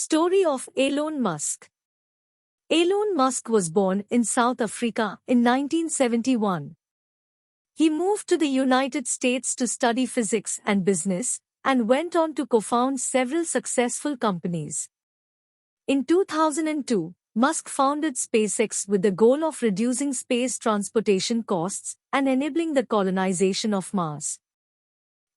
Story of Elon Musk. Elon Musk was born in South Africa in 1971. He moved to the United States to study physics and business, and went on to co-found several successful companies. In 2002, Musk founded SPACEX with the goal of reducing space transportation costs and enabling the colonization of Mars.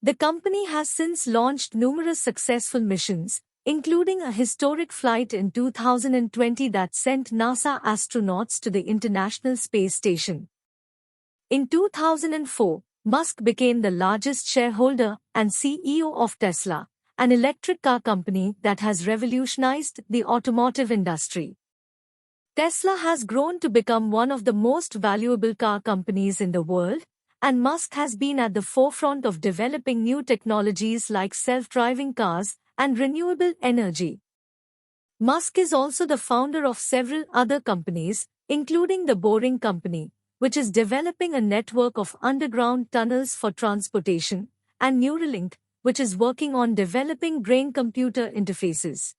The company has since launched numerous successful missions, including a historic flight in 2020 that sent NASA astronauts to the International Space Station. In 2004, Musk became the largest shareholder and CEO of Tesla, an electric car company that has revolutionized the automotive industry. Tesla has grown to become one of the most valuable car companies in the world, and Musk has been at the forefront of developing new technologies like self-driving cars and renewable energy. Musk is also the founder of several other companies, including the Boring Company, which is developing a network of underground tunnels for transportation, and Neuralink, which is working on developing brain-computer interfaces.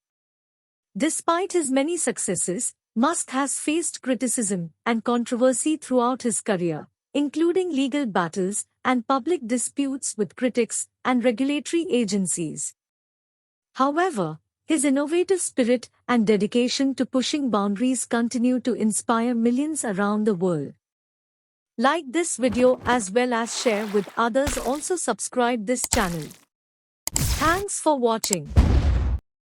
Despite his many successes, Musk has faced criticism and controversy throughout his career, including legal battles and public disputes with critics and regulatory agencies. However, his innovative spirit and dedication to pushing boundaries continue to inspire millions around the world. Like this video as well as share with others. Also subscribe this channel. Thanks for watching.